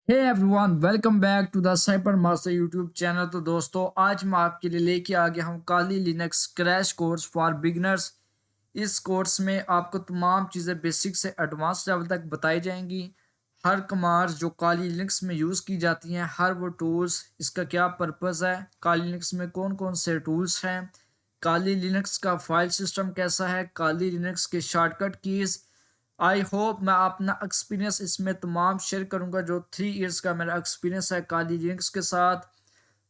Hey everyone, welcome back to the Cipher Master YouTube channel. तो दोस्तों, आज मैं आपके लिए लेके आ गया हूँ Kali Linux crash course for beginners. इस कोर्स में आपको तमाम चीज़ें बेसिक से एडवांस लेवल तक बताई जाएंगी। हर कमांड्स जो काली लिनक्स में यूज़ की जाती हैं, हर वो टूल्स, इसका क्या पर्पज़ है, काली लिनक्स में कौन कौन से टूल्स हैं, काली लिनक्स का फाइल सिस्टम कैसा है, काली लिनक्स के शॉर्टकट कीज़। आई होप मैं अपना एक्सपीरियंस इसमें तमाम शेयर करूंगा। जो 3 इयर्स का मेरा एक्सपीरियंस है काली लिंक्स के साथ,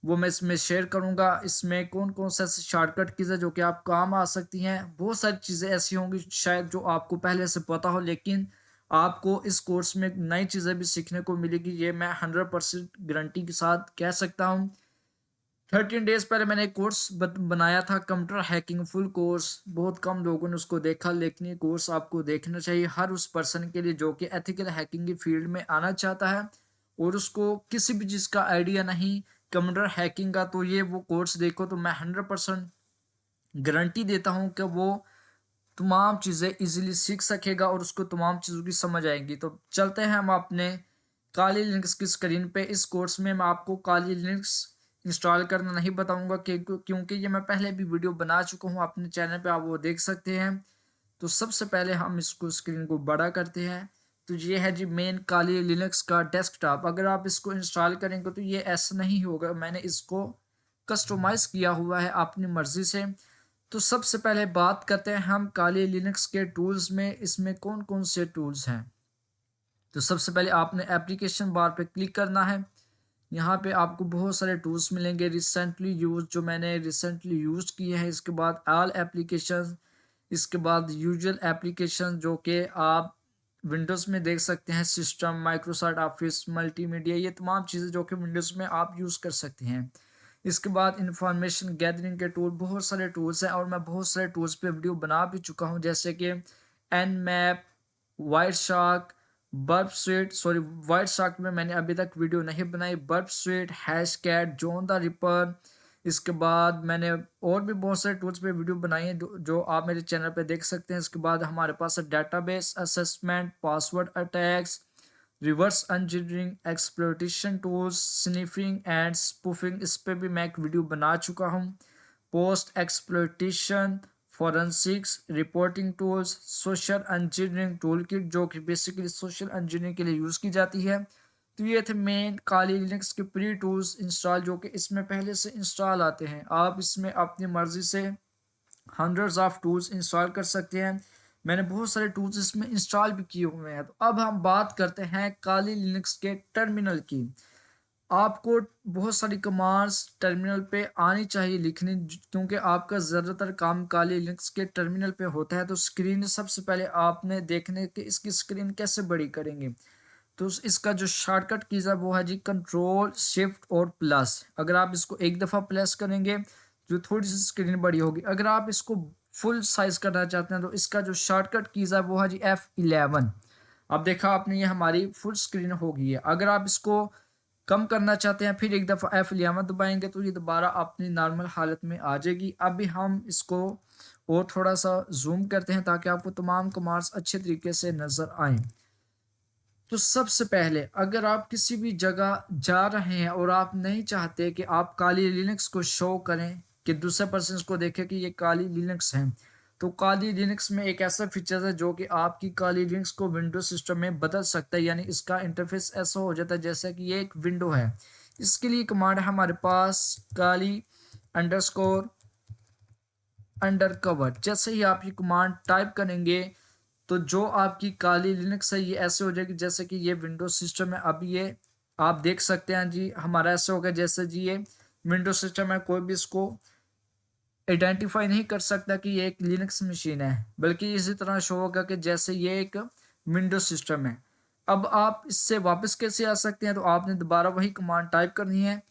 वो मैं इसमें शेयर करूंगा। इसमें कौन कौन सा शॉर्टकट कीज़ है जो कि आप काम आ सकती हैं। बहुत सारी चीज़ें ऐसी होंगी शायद जो आपको पहले से पता हो, लेकिन आपको इस कोर्स में नई चीज़ें भी सीखने को मिलेगी, ये मैं 100% गारंटी के साथ कह सकता हूँ। 13 डेज पहले मैंने एक कोर्स बनाया था, कंप्यूटर हैकिंग फुल कोर्स। बहुत कम लोगों ने उसको देखा, लेकिन ये कोर्स आपको देखना चाहिए हर उस पर्सन के लिए जो कि एथिकल हैकिंग की फील्ड में आना चाहता है और उसको किसी भी चीज़ का आइडिया नहीं कंप्यूटर हैकिंग का। तो ये वो कोर्स देखो, तो मैं 100% गारंटी देता हूँ कि वो तमाम चीज़ें इजीली सीख सकेगा और उसको तमाम चीज़ों की समझ आएगी। तो चलते हैं हम अपने काली लिनक्स की स्क्रीन पे। इस कोर्स में मैं आपको काली लिनक्स इंस्टॉल करना नहीं बताऊंगा क्योंकि ये मैं पहले भी वीडियो बना चुका हूँ अपने चैनल पे, आप वो देख सकते हैं। तो सबसे पहले हम इसको स्क्रीन को बड़ा करते हैं। तो ये है जी मेन काली लिनक्स का डेस्कटॉप। अगर आप इसको इंस्टॉल करेंगे तो ये ऐसा नहीं होगा, मैंने इसको कस्टमाइज़ किया हुआ है अपनी मर्ज़ी से। तो सबसे पहले बात करते हैं हम काली लिनक्स के टूल्स में, इसमें कौन कौन से टूल्स हैं। तो सबसे पहले आपने एप्लीकेशन बार पे क्लिक करना है। यहाँ पे आपको बहुत सारे टूल्स मिलेंगे रिसेंटली यूज, जो मैंने रिसेंटली यूज किए हैं। इसके बाद ऑल एप्लीकेशन, इसके बाद यूजुअल एप्लीकेशन जो कि आप विंडोज़ में देख सकते हैं, सिस्टम, माइक्रोसॉफ्ट ऑफिस, मल्टीमीडिया, ये तमाम चीज़ें जो कि विंडोज़ में आप यूज़ कर सकते हैं। इसके बाद इंफॉर्मेशन गैदरिंग के टूल, बहुत सारे टूल्स हैं और मैं बहुत सारे टूल्स पे वीडियो बना भी चुका हूँ, जैसे कि Nmap, Wireshark, Burp Suite, sorry Wireshark में मैंने अभी तक वीडियो नहीं बनाई, Burp Suite, Hashcat, John the Ripper. इसके बाद मैंने और भी बहुत सारे टूल्स पे वीडियो बनाई है जो आप मेरे चैनल पे देख सकते हैं। इसके बाद हमारे पास है database assessment, password attacks, reverse engineering, exploitation tools, sniffing and spoofing, इस पे भी मैं एक वीडियो बना चुका हूँ। Post exploitation, forensics, reporting tools, social engineering tool kit जो कि बेसिकली सोशल इंजीनियरिंग के लिए यूज़ की जाती है। तो ये थे मेन काली लिनक्स के प्री टूल्स इंस्टॉल, जो कि इसमें पहले से इंस्टॉल आते हैं। आप इसमें अपनी मर्ज़ी से हंड्रेड्स ऑफ टूल्स इंस्टॉल कर सकते हैं। मैंने बहुत सारे टूल्स इसमें इंस्टॉल भी किए हुए हैं। तो अब हम बात करते हैं काली लिनक्स के टर्मिनल की। आपको बहुत सारी कमांड्स टर्मिनल पे आनी चाहिए लिखनी, क्योंकि आपका ज़्यादातर काम काली लिनक्स के टर्मिनल पे होता है। तो स्क्रीन सबसे पहले आपने देखने कि इसकी स्क्रीन कैसे बड़ी करेंगे। तो इसका जो शॉर्टकट कीज़ है वो है जी कंट्रोल शिफ्ट और प्लस। अगर आप इसको एक दफ़ा प्रेस करेंगे जो थोड़ी सी स्क्रीन बड़ी होगी। अगर आप इसको फुल साइज करना चाहते हैं तो इसका जो शॉर्टकट कीज़ है वो है जी F11। अब देखा आपने, ये हमारी फुल स्क्रीन हो गई है। अगर आप इसको कम करना चाहते हैं फिर एक दफ़ा F11 दबाएंगे तो ये दोबारा अपनी नॉर्मल हालत में आ जाएगी। अभी हम इसको और थोड़ा सा जूम करते हैं ताकि आपको तमाम कमांड्स अच्छे तरीके से नज़र आएँ। तो सबसे पहले अगर आप किसी भी जगह जा रहे हैं और आप नहीं चाहते कि आप काली लिनक्स को शो करें, कि दूसरे पर्सन को देखे कि ये काली लिनक्स है, तो काली लिनक्स में एक ऐसा फीचर है जो कि आपकी काली लिनक्स को विंडो सिस्टम में बदल सकता है। यानी इसका इंटरफेस ऐसा हो जाता है जैसे कि ये एक विंडो है। इसके लिए कमांड है हमारे पास काली अंडरस्कोर अंडर कवर। जैसे ही आप ये कमांड टाइप करेंगे तो जो आपकी काली लिनक्स है ये ऐसे हो जाएगी जैसे कि ये विंडोज सिस्टम है। अभी ये आप देख सकते हैं जी, हमारा ऐसे हो गया जैसे जी ये विंडोज सिस्टम है। कोई भी इसको आइडेंटिफाई नहीं कर सकता कि ये एक लिनक्स मशीन है, बल्कि इसी तरह शो होगा कि जैसे ये एक विंडोज सिस्टम है। अब आप इससे वापस कैसे आ सकते हैं, तो आपने दोबारा वही कमांड टाइप करनी है।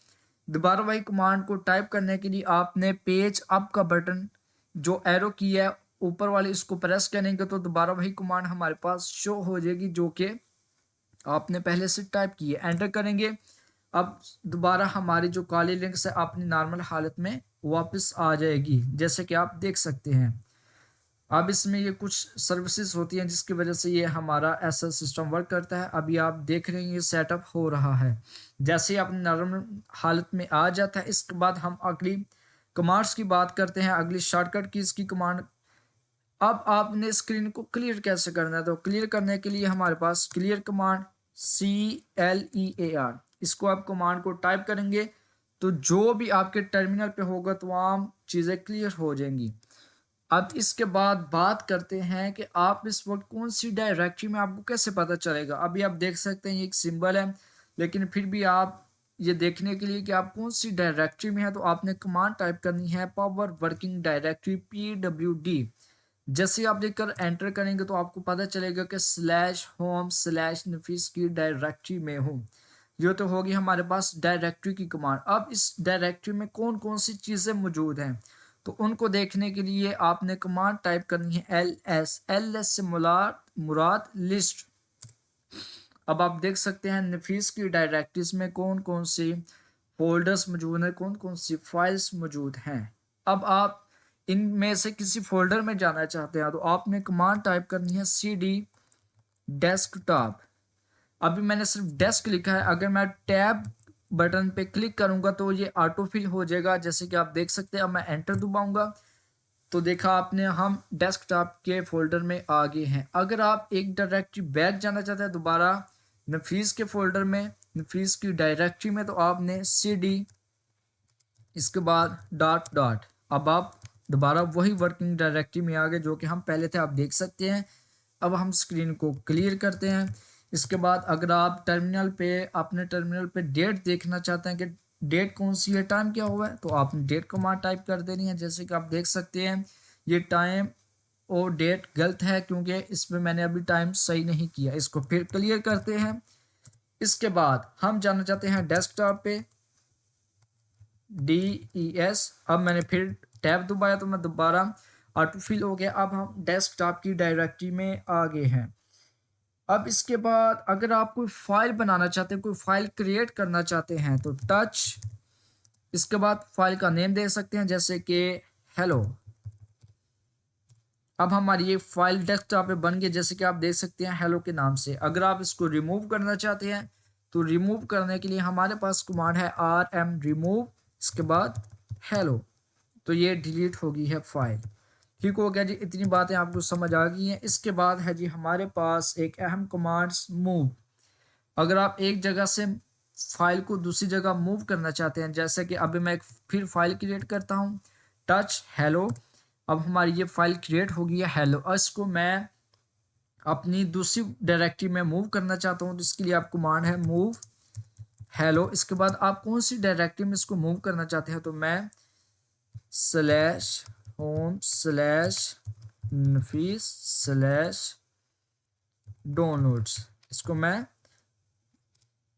दोबारा वही कमांड को टाइप करने के लिए आपने पेज अप का बटन, जो एरो की है ऊपर वाले, इसको प्रेस करेंगे तो दोबारा वही कमांड हमारे पास शो हो जाएगी जो कि आपने पहले से टाइप की है। एंटर करेंगे। अब दोबारा हमारी जो काली लिंक्स है अपनी नॉर्मल हालत में वापस आ जाएगी, जैसे कि आप देख सकते हैं। अब इसमें ये कुछ सर्विसेज होती हैं जिसकी वजह से ये हमारा ऐसा सिस्टम वर्क करता है। अभी आप देख रहे हैं ये सेटअप हो रहा है। जैसे ही आप नॉर्मल हालत में आ जाता है, इसके बाद हम अगली कमांड्स की बात करते हैं, अगली शॉर्टकट की इसकी कमांड। अब आपने स्क्रीन को क्लियर कैसे करना है, तो क्लियर करने के लिए हमारे पास क्लियर कमांड CLEAR, इसको आप कमांड को टाइप करेंगे तो जो भी आपके टर्मिनल पे होगा तमाम चीज़ें क्लियर हो जाएंगी। अब इसके बाद बात करते हैं कि आप इस वक्त कौन सी डायरेक्टरी में, आपको कैसे पता चलेगा। अभी आप देख सकते हैं ये एक सिंबल है, लेकिन फिर भी आप ये देखने के लिए कि आप कौन सी डायरेक्टरी में है तो आपने कमांड टाइप करनी है पावर वर्किंग डायरेक्टरी PWD। जैसे आप देखकर एंटर करेंगे तो आपको पता चलेगा कि /home/नफीस की डायरेक्टरी में हूँ। ये तो होगी हमारे पास डायरेक्टरी की कमांड। अब इस डायरेक्टरी में कौन कौन सी चीज़ें मौजूद हैं तो उनको देखने के लिए आपने कमांड टाइप करनी है LS से मुराद लिस्ट। अब आप देख सकते हैं नफीस की डायरेक्टरीज में कौन कौन सी फोल्डर्स मौजूद हैं, कौन कौन सी फाइल्स मौजूद हैं। अब आप इनमें से किसी फोल्डर में जाना चाहते हैं तो आपने कमांड टाइप करनी है CD डेस्कटॉप। अभी मैंने सिर्फ डेस्क लिखा है, अगर मैं टैब बटन पे क्लिक करूंगा तो ये ऑटो फिल हो जाएगा, जैसे कि आप देख सकते हैं। अब मैं एंटर दबाऊंगा तो देखा आपने हम डेस्कटॉप के फोल्डर में आ गए हैं। अगर आप एक डायरेक्टरी बैक जाना चाहते हैं दोबारा नफीस के फोल्डर में, नफीस की डायरेक्टरी में, तो आपने CD इसके बाद डॉट। अब आप दोबारा वही वर्किंग डायरेक्टरी में आ गए जो कि हम पहले थे, आप देख सकते हैं। अब हम स्क्रीन को क्लियर करते हैं। इसके बाद अगर आप टर्मिनल पे अपने टर्मिनल पे डेट देखना चाहते हैं कि डेट कौन सी है, टाइम क्या हुआ है, तो आपने डेट कमांड टाइप कर देनी है। जैसे कि आप देख सकते हैं ये टाइम और डेट गलत है क्योंकि इसमें मैंने अभी टाइम सही नहीं किया। इसको फिर क्लियर करते हैं। इसके बाद हम जाना चाहते हैं डेस्कटॉप पे DES। अब मैंने फिर टैब दबाया तो मैं दोबारा ऑटोफिल हो गया। अब हम डेस्कटॉप की डायरेक्टरी में आ गए हैं। अब इसके बाद अगर आप कोई फाइल बनाना चाहते हैं, कोई फाइल क्रिएट करना चाहते हैं तो टच, इसके बाद फाइल का नेम दे सकते हैं जैसे कि हेलो। अब हमारी ये फाइल डेस्कटॉप पे बन गई, जैसे कि आप देख सकते हैं हेलो के नाम से। अगर आप इसको रिमूव करना चाहते हैं तो रिमूव करने के लिए हमारे पास कमांड है RM रिमूव, इसके बाद हेलो, तो ये डिलीट हो गई है फाइल। ठीक हो गया जी, इतनी बातें आपको समझ आ गई हैं। इसके बाद है जी हमारे पास एक अहम कमांड्स मूव। अगर आप एक जगह से फाइल को दूसरी जगह मूव करना चाहते हैं, जैसे कि अभी मैं एक फिर फाइल क्रिएट करता हूँ टच हेलो। अब हमारी ये फाइल क्रिएट हो गई है हेलो, और इसको मैं अपनी दूसरी डायरेक्टरी में मूव करना चाहता हूँ तो इसके लिए आप कमांड है मूव हेलो। इसके बाद आप कौन सी डायरेक्टरी में इसको मूव करना चाहते हैं तो मैं /home/nafis/downloads, इसको मैं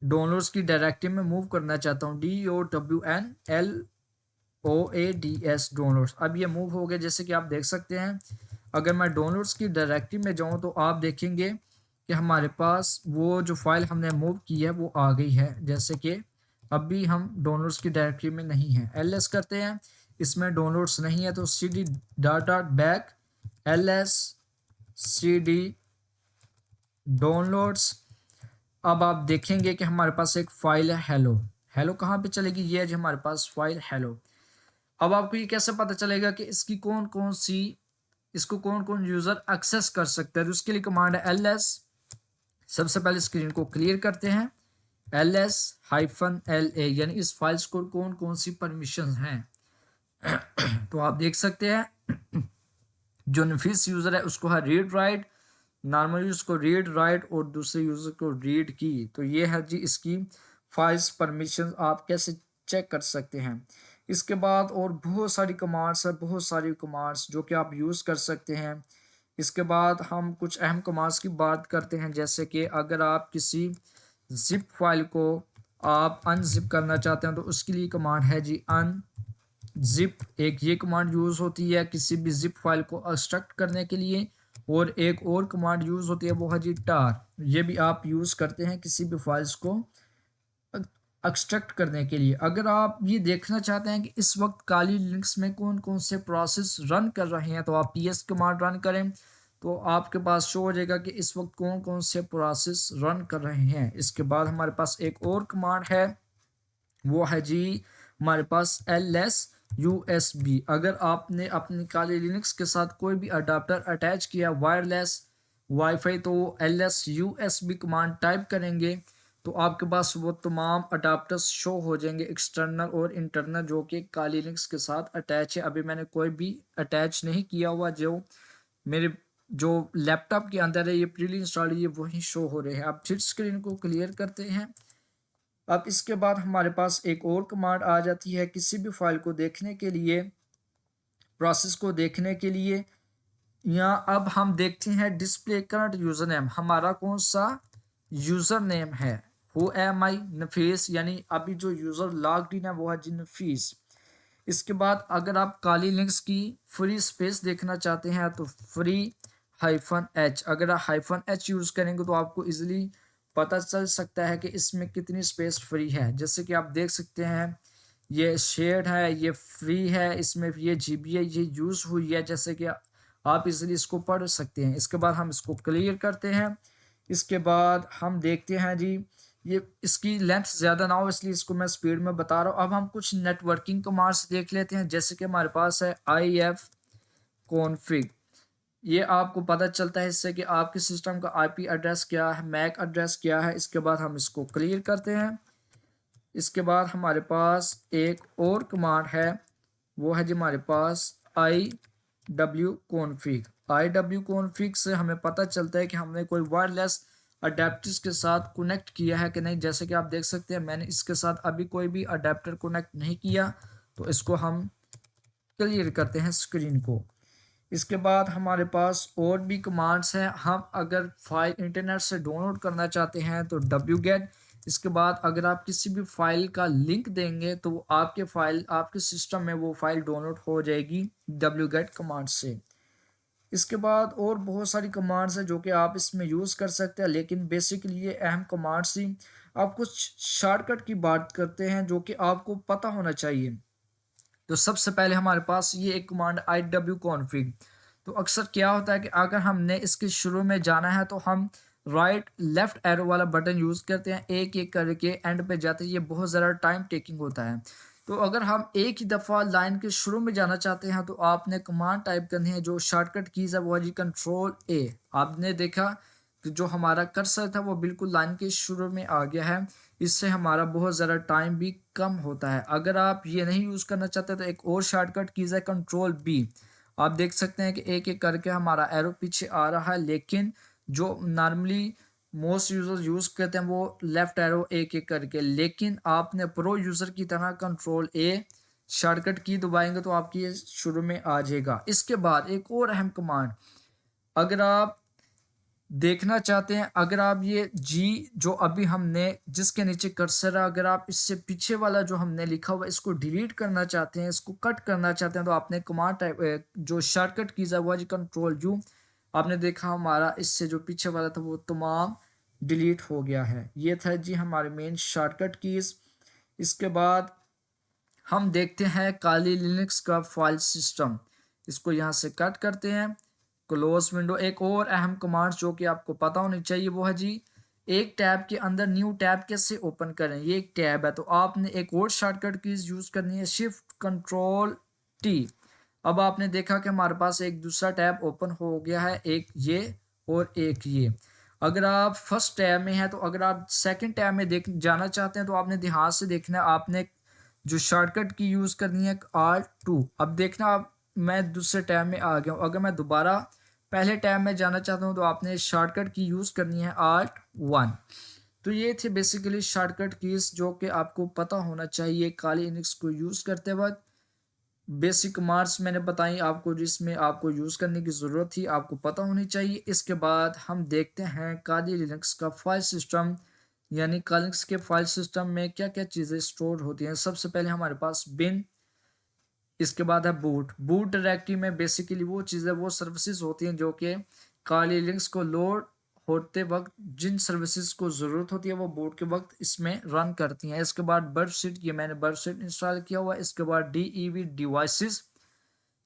डाउनलोड्स की डायरेक्टरी में मूव करना चाहता हूँ DOWNLOADS डाउनलोड्स। अब ये मूव हो गया, जैसे कि आप देख सकते हैं। अगर मैं डाउनलोड्स की डायरेक्टरी में जाऊँ तो आप देखेंगे कि हमारे पास वो जो फाइल हमने मूव की है वो आ गई है। जैसे कि अभी हम डाउनलोड्स की डायरेक्टरी में नहीं है, LS करते हैं, इसमें डाउनलोड्स नहीं है तो CD dot back LS CD downloads. अब आप देखेंगे कि हमारे पास एक फाइल है हेलो। हेलो कहाँ पे चलेगी, ये है जी हमारे पास फाइल हेलो। अब आपको ये कैसे पता चलेगा कि इसकी कौन कौन सी, इसको कौन कौन यूज़र एक्सेस कर सकते हैं, तो उसके लिए कमांड है LS। सबसे पहले स्क्रीन को क्लियर करते हैं, LS-LA, यानी इस फाइल्स को कौन कौन सी परमिशन हैं। तो आप देख सकते हैं जो नफीस यूज़र है उसको है रीड राइट, नॉर्मल यूज़र को रीड राइट और दूसरे यूज़र को रीड की। तो ये है जी इसकी फाइल्स परमिशन, आप कैसे चेक कर सकते हैं। इसके बाद और बहुत सारी कमांड्स है, बहुत सारी कमांड्स जो कि आप यूज़ कर सकते हैं। इसके बाद हम कुछ अहम कमांड्स की बात करते हैं, जैसे कि अगर आप किसी जिप फाइल को आप अनजिप करना चाहते हैं तो उसके लिए कमांड है जी अनजिप। एक ये कमांड यूज़ होती है किसी भी जिप फाइल को एक्सट्रैक्ट करने के लिए, और एक और कमांड यूज़ होती है वो है जी टार। ये भी आप यूज़ करते हैं किसी भी फाइल्स को एक्सट्रैक्ट करने के लिए। अगर आप ये देखना चाहते हैं कि इस वक्त काली लिनक्स में कौन कौन से प्रोसेस रन कर रहे हैं, तो आप ps कमांड रन करें तो आपके पास शो हो जाएगा कि इस वक्त कौन कौन से प्रोसेस रन कर रहे हैं। इसके बाद हमारे पास एक और कमांड है, वो है जी हमारे पास LS USB। अगर आपने अपनी काली लिनक्स के साथ कोई भी अडाप्टर अटैच किया वायरलेस वाईफाई, तो LS USB कमांड टाइप करेंगे तो आपके पास वो तमाम अडाप्टर्स शो हो जाएंगे, एक्सटर्नल और इंटरनल, जो कि काली लिनक्स के साथ अटैच है। अभी मैंने कोई भी अटैच नहीं किया हुआ, जो मेरे जो लैपटॉप के अंदर है ये प्रीली इंस्टॉल है, ये वही शो हो रहे हैं। अब फिर स्क्रीन को क्लियर करते हैं। अब इसके बाद हमारे पास एक और कमांड आ जाती है किसी भी फाइल को देखने के लिए, प्रोसेस को देखने के लिए। यहाँ अब हम देखते हैं डिस्प्ले करंट यूजर नेम, हमारा कौन सा यूजर नेम है। हु एम आई, नफीस, यानी अभी जो यूजर लॉग्ड इन है वो है जी नफीस। इसके बाद अगर आप काली लिंक्स की फ्री स्पेस देखना चाहते हैं तो फ्री -h, अगर आप -h यूज करेंगे तो आपको इजीली पता चल सकता है कि इसमें कितनी स्पेस फ्री है। जैसे कि आप देख सकते हैं ये शेयर्ड है, ये फ्री है, इसमें ये GB है, ये यूज हुई है, जैसे कि आप इजीली इसको पढ़ सकते हैं। इसके बाद हम इसको क्लियर करते हैं। इसके बाद हम देखते हैं जी, ये इसकी लेंथ ज़्यादा ना हो इसलिए इसको मैं स्पीड में बता रहा हूँ। अब हम कुछ नेटवर्किंग कमांड्स देख लेते हैं, जैसे कि हमारे पास है ifconfig। ये आपको पता चलता है इससे कि आपके सिस्टम का IP एड्रेस क्या है, मैक एड्रेस क्या है। इसके बाद हम इसको क्लियर करते हैं। इसके बाद हमारे पास एक और कमांड है, वो है जी हमारे पास iwconfig। iwconfig से हमें पता चलता है कि हमने कोई वायरलेस अडेप्टर्स के साथ कनेक्ट किया है कि नहीं। जैसे कि आप देख सकते हैं मैंने इसके साथ अभी कोई भी अडेप्टर कनेक्ट नहीं किया, तो इसको हम क्लियर करते हैं स्क्रीन को। इसके बाद हमारे पास और भी कमांड्स हैं। हम अगर फाइल इंटरनेट से डाउनलोड करना चाहते हैं तो wget। इसके बाद अगर आप किसी भी फाइल का लिंक देंगे तो आपके फाइल आपके सिस्टम में वो फाइल डाउनलोड हो जाएगी wget कमांड से। इसके बाद और बहुत सारी कमांड्स हैं जो कि आप इसमें यूज़ कर सकते हैं, लेकिन बेसिकली ये अहम कमांड्स ही। आप कुछ शॉर्टकट की बात करते हैं जो कि आपको पता होना चाहिए। तो सबसे पहले हमारे पास ये एक कमांड iwconfig। तो अक्सर क्या होता है कि अगर हमने इसके शुरू में जाना है तो हम राइट लेफ्ट एरो वाला बटन यूज़ करते हैं, एक एक करके एंड पे जाते हैं, ये बहुत ज़्यादा टाइम टेकिंग होता है। तो अगर हम एक ही दफ़ा लाइन के शुरू में जाना चाहते हैं तो आपने कमांड टाइप करनी है, जो शॉर्टकट कीज़ है वो है जी Ctrl+A। आपने देखा कि जो हमारा कर्सर था वो बिल्कुल लाइन के शुरू में आ गया है, इससे हमारा बहुत ज़्यादा टाइम भी कम होता है। अगर आप ये नहीं यूज़ करना चाहते तो एक और शॉर्टकट कीज़ है Ctrl+B। आप देख सकते हैं कि एक एक करके हमारा एरो पीछे आ रहा है, लेकिन जो नॉर्मली मोस्ट यूज़र यूज़ करते हैं वो लेफ्ट एरो एक एक करके, लेकिन आपने प्रो यूज़र की तरह Ctrl+A शॉर्टकट की दबाएंगे तो आपकी ये शुरू में आ जाएगा। इसके बाद एक और अहम कमांड, अगर आप देखना चाहते हैं, अगर आप ये जी जो अभी हमने जिसके नीचे कर्सर है, अगर आप इससे पीछे वाला जो हमने लिखा हुआ इसको डिलीट करना चाहते हैं, इसको कट करना चाहते हैं, तो आपने कमांड टाइप जो शॉर्टकट कीज़ है वो जी Ctrl+U। आपने देखा हमारा इससे जो पीछे वाला था वो तमाम डिलीट हो गया है। ये था जी हमारे मेन शॉर्टकट कीज़। इसके बाद हम देखते हैं काली लिनक्स का फाइल सिस्टम। इसको यहाँ से कट करते हैं, क्लोज विंडो। एक और अहम कमांड जो कि आपको पता होनी चाहिए वो है जी एक टैब के अंदर न्यू टैब कैसे ओपन करें। ये एक टैब है तो आपने एक और शॉर्टकट कीज यूज करनी है, Shift+Ctrl+T। अब आपने देखा कि हमारे पास एक दूसरा टैब ओपन हो गया है, एक ये और एक ये। अगर आप फर्स्ट टैब में हैं तो अगर आप सेकंड टैब में देख जाना चाहते हैं तो आपने ध्यान से देखना है, आपने जो शॉर्टकट की यूज़ करनी है R2। अब देखना आप मैं दूसरे टैब में आ गया हूँ, अगर मैं दोबारा पहले टैब में जाना चाहता हूँ तो आपने शॉर्टकट की यूज़ करनी है R1। तो ये थे बेसिकली शॉर्टकट कीज जो कि आपको पता होना चाहिए काली लिनक्स को यूज़ करते वक्त। बेसिक कमांड्स मैंने बताई आपको जिसमें आपको यूज़ करने की ज़रूरत थी, आपको पता होनी चाहिए। इसके बाद हम देखते हैं काली लिनक्स का फाइल सिस्टम, यानी कालिक्स के फाइल सिस्टम में क्या क्या चीज़ें स्टोर होती हैं। सबसे पहले हमारे पास बिन, इसके बाद है बूट। बूट डायरेक्टरी में बेसिकली वो चीज़ें वो सर्विसेज होती हैं जो कि काली लिनक्स को लोड होते वक्त जिन सर्विसेज को ज़रूरत होती है वो बूट के वक्त इसमें रन करती हैं। इसके बाद बर्फशीट, ये मैंने बर्फशीट इंस्टॉल किया हुआ है। इसके बाद DEV डिवाइसेस,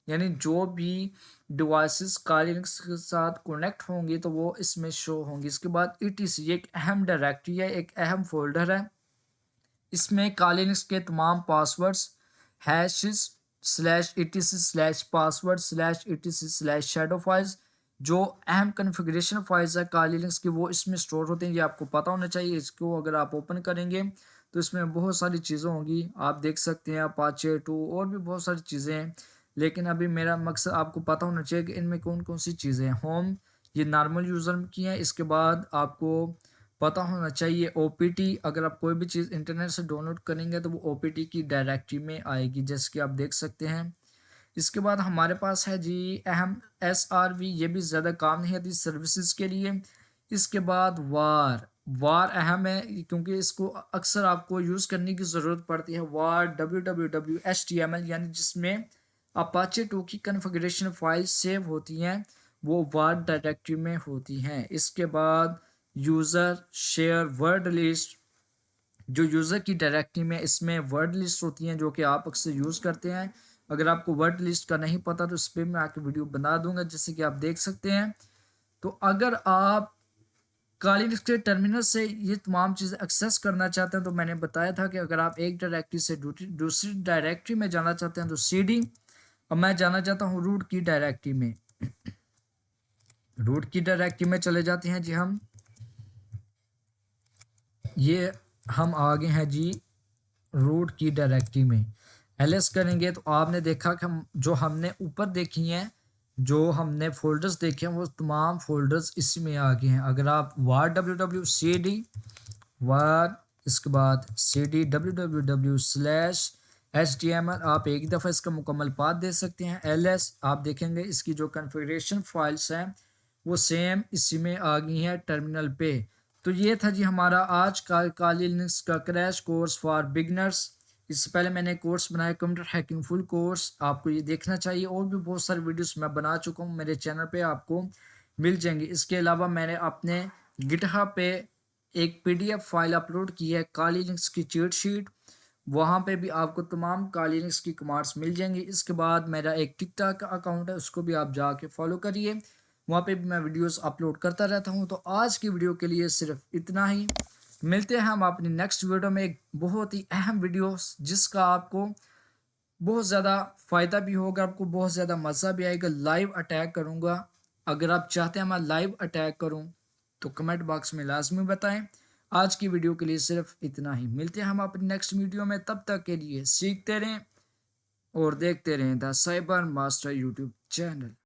यानी जो भी डिवाइसेस काली लिनक्स के साथ कनेक्ट होंगी तो वो इसमें शो होंगी। इसके बाद ETC, ये एक अहम डायरेक्टरी है, एक अहम फोल्डर है। इसमें काली लिनक्स के तमाम passwords, hashes, /etc/password /etc/shadow files, जो अहम कन्फिग्रेशन फाइल्स है काली लिनक्स की, वो इसमें स्टोर होते हैं। ये आपको पता होना चाहिए। इसको अगर आप ओपन करेंगे तो इसमें बहुत सारी चीज़ें होंगी, आप देख सकते हैं अपाचे 2 और भी बहुत सारी चीज़ें हैं। लेकिन अभी मेरा मकसद आपको पता होना चाहिए कि इनमें कौन कौन सी चीज़ें हैं। होम, ये नॉर्मल यूज़र की हैं। इसके बाद आपको पता होना चाहिए OPT, अगर आप कोई भी चीज़ इंटरनेट से डाउनलोड करेंगे तो वो OPT की डायरेक्टरी में आएगी, जैसे कि आप देख सकते हैं। इसके बाद हमारे पास है जी अहम SRV, ये भी ज़्यादा काम नहीं आती सर्विसेज के लिए। इसके बाद वार, वार अहम है क्योंकि इसको अक्सर आपको यूज़ करने की ज़रूरत पड़ती है। वार www.html, यानी जिसमें अपाचे 2 की कन्फिग्रेशन फाइल सेव होती हैं, वो वार डायरेक्टरी में होती हैं। इसके बाद यूज़र शेयर वर्ड लिस्ट, जो यूज़र की डायरेक्टरी में इसमें वर्ड लिस्ट होती हैं जो कि आप अक्सर यूज़ करते हैं। अगर आपको वर्ड लिस्ट का नहीं पता तो इस पर मैं आके वीडियो बना दूंगा, जैसे कि आप देख सकते हैं। तो अगर आप काली लिस्ट के टर्मिनल से ये तमाम चीज़ें एक्सेस करना चाहते हैं तो मैंने बताया था कि अगर आप एक डायरेक्टरी से दूसरी डायरेक्टरी में जाना चाहते हैं तो CD, और मैं जाना चाहता हूँ रूट की डायरेक्टरी में। रूट की डायरेक्टरी में चले जाते हैं जी हम। ये हम आ गए हैं जी रूट की डायरेक्टरी में। LS करेंगे तो आपने देखा कि हम जो हमने ऊपर देखी हैं, जो हमने फोल्डर्स देखे हैं, वो तमाम फोल्डर्स इसी में आ गए हैं। अगर आप var www.cd var, इसके बाद cd www/html, आप एक दफ़ा इसका मुकम्मल पाथ दे सकते हैं। LS आप देखेंगे इसकी जो कन्फिग्रेशन फाइल्स हैं वो सेम इसी में आ गई हैं टर्मिनल पे। तो ये था जी हमारा आज का काली लिनक्स का क्रैश कोर्स फॉर बिगनर्स। इससे पहले मैंने कोर्स बनाया कंप्यूटर हैकिंग फुल कोर्स, आपको ये देखना चाहिए। और भी बहुत सारे वीडियोस मैं बना चुका हूँ, मेरे चैनल पे आपको मिल जाएंगे। इसके अलावा मैंने अपने गिटहब पे एक PDF फाइल अपलोड की है काली लिनक्स की चीट शीट, वहाँ पे भी आपको तमाम काली लिनक्स की कमांड्स मिल जाएंगी। इसके बाद मेरा एक टिकटॉक अकाउंट है, उसको भी आप जाके फॉलो करिए, वहाँ पे भी मैं वीडियोस अपलोड करता रहता हूँ। तो आज की वीडियो के लिए सिर्फ इतना ही। मिलते हैं हम अपनी नेक्स्ट वीडियो में एक बहुत ही अहम वीडियो जिसका आपको बहुत ज़्यादा फ़ायदा भी होगा, आपको बहुत ज़्यादा मज़ा भी आएगा। लाइव अटैक करूँगा, अगर आप चाहते हैं मैं लाइव अटैक करूँ तो कमेंट बॉक्स में लाजमी बताएं। आज की वीडियो के लिए सिर्फ इतना ही। मिलते हैं हम अपनी नेक्स्ट वीडियो में, तब तक के लिए सीखते रहें और देखते रहें the cyber master YouTube channel.